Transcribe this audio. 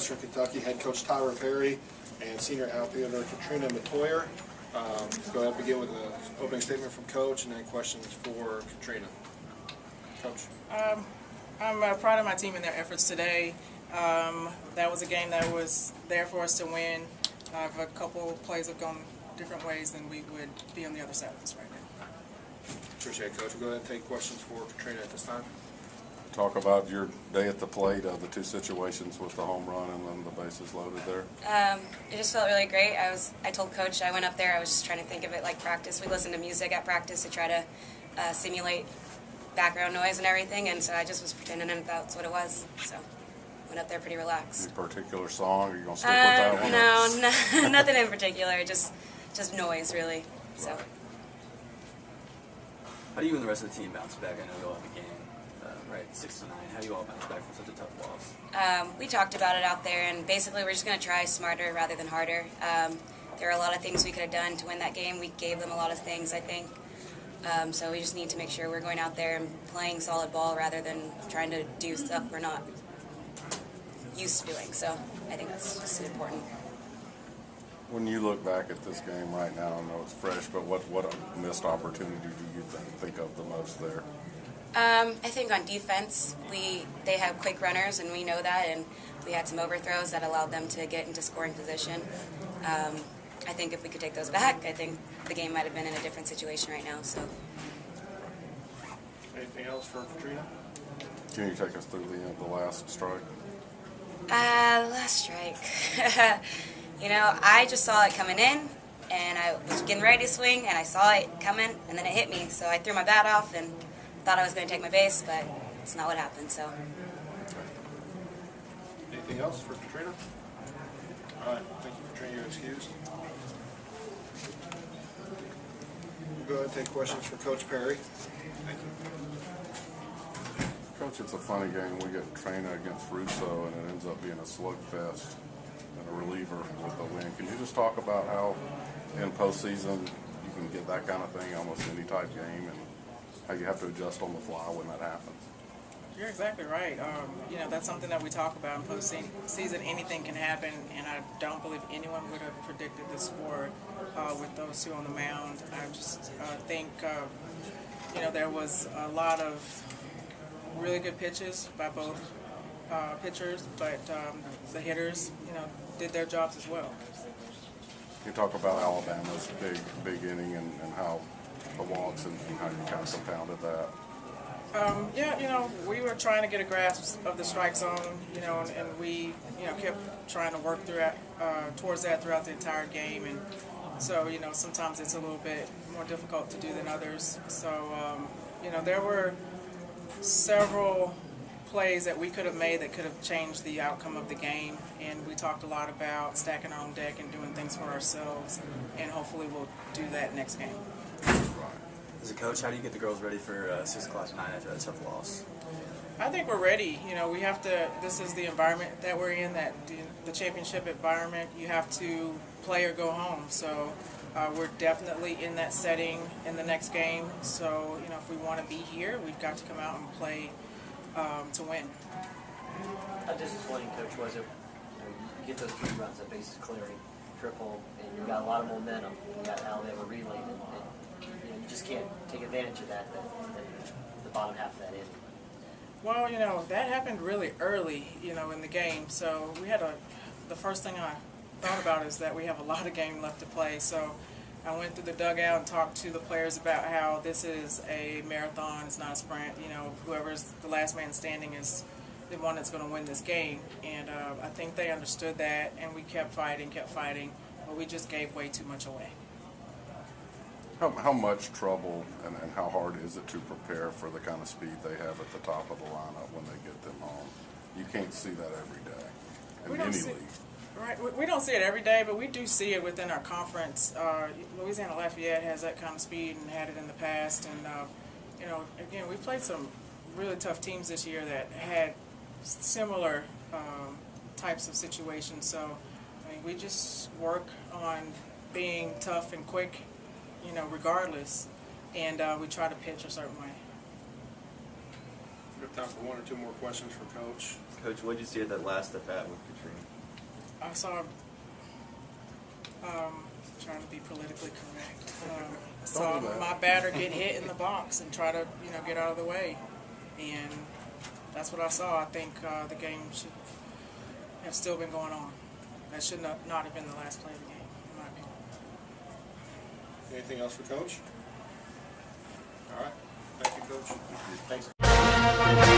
Western Kentucky, head coach Tyler Perry and senior outfielder Katrina Matoyer. Go ahead and begin with an opening statement from Coach and then questions for Katrina. Coach. I'm proud of my team and their efforts today. That was a game that was there for us to win. A couple of plays have gone different ways than we would be on the other side of this right now. Appreciate it, Coach. We'll go ahead and take questions for Katrina at this time. Talk about your day at the plate, the two situations with the home run and then the bases loaded there. It just felt really great. I told Coach I went up there, I was just trying to think of it like practice. We listened to music at practice to try to simulate background noise and everything, and so I just was pretending that that's what it was. So went up there pretty relaxed. Any particular song? Are you going to stick with that one? No, nothing in particular, just noise really. So. How do you and the rest of the team bounce back? I know you all have a game. Right, 6-9. How do you all bounce back from such a tough loss? We talked about it out there, and basically we're just going to try smarter rather than harder. There are a lot of things we could have done to win that game. We gave them a lot of things, I think. So we just need to make sure we're going out there and playing solid ball rather than trying to do stuff we're not used to doing. So I think that's just important. When you look back at this game right now, I know it's fresh, but what a missed opportunity do you think of the most there? I think on defense, they have quick runners, and we know that, and we had some overthrows that allowed them to get into scoring position. I think if we could take those back, I think the game might have been in a different situation right now. So. Anything else for Katrina? Can you take us through the last strike? The last strike. You know, I just saw it coming in, and I was getting ready to swing, and I saw it coming, and then it hit me. So I threw my bat off and thought I was going to take my base, but it's not what happened. So. Anything else for Katrina? All right, thank you, Katrina. You're excused. We'll go ahead and take questions for Coach Perry. Thank you. Coach, it's a funny game. We get Trina against Russo, and it ends up being a slugfest and a reliever with the win. Can you just talk about how in postseason you can get that kind of thing almost any type game, and how you have to adjust on the fly when that happens? You're exactly right. You know, that's something that we talk about in postseason. Anything can happen, and I don't believe anyone would have predicted the score with those two on the mound. I just think, you know, there was a lot of really good pitches by both pitchers, but the hitters, you know, did their jobs as well. You talk about Alabama's big inning and how the walks and how you kind of compounded that. Yeah, you know, we were trying to get a grasp of the strike zone, you know, and we, you know, kept trying to work towards that throughout the entire game, and so, you know, sometimes it's a little bit more difficult to do than others. So, you know, there were several plays that we could have made that could have changed the outcome of the game, and we talked a lot about stacking our own deck and doing things for ourselves, and hopefully we'll do that next game. As a coach, how do you get the girls ready for 6 o'clock tonight after that tough loss? I think we're ready. You know, we have to, this is the environment that we're in, that the championship environment, you have to play or go home. So we're definitely in that setting in the next game. So, you know, if we want to be here, we've got to come out and play to win. How disappointing, Coach, was it? You get those 3 runs at bases clearing, triple, and you've got a lot of momentum. You got Alabama relaying, and you know, you just can't take advantage of that, the bottom half of that inning. Well, you know, that happened really early, you know, in the game. So we had the first thing I thought about is that we have a lot of game left to play. So I went through the dugout and talked to the players about how this is a marathon, it's not a sprint. You know, whoever's the last man standing is the one that's going to win this game. And I think they understood that, and we kept fighting, but we just gave way too much away. How much trouble and how hard is it to prepare for the kind of speed they have at the top of the lineup when they get them home? You can't see that every day in any league. Right, we don't see it every day, but we do see it within our conference. Louisiana Lafayette has that kind of speed and had it in the past. And, you know, again, we played some really tough teams this year that had similar types of situations. So, I mean, we just work on being tough and quick, you know, regardless, and we try to pitch a certain way. We have time for 1 or 2 more questions for Coach. Coach, what did you see at that last at bat with Katrina? I saw, trying to be politically correct, I saw my batter get hit in the box and try to, get out of the way. And that's what I saw. I think the game should have still been going on. That should not have been the last play of the game, in my opinion. Anything else for Coach? All right. Thank you, Coach. Thanks.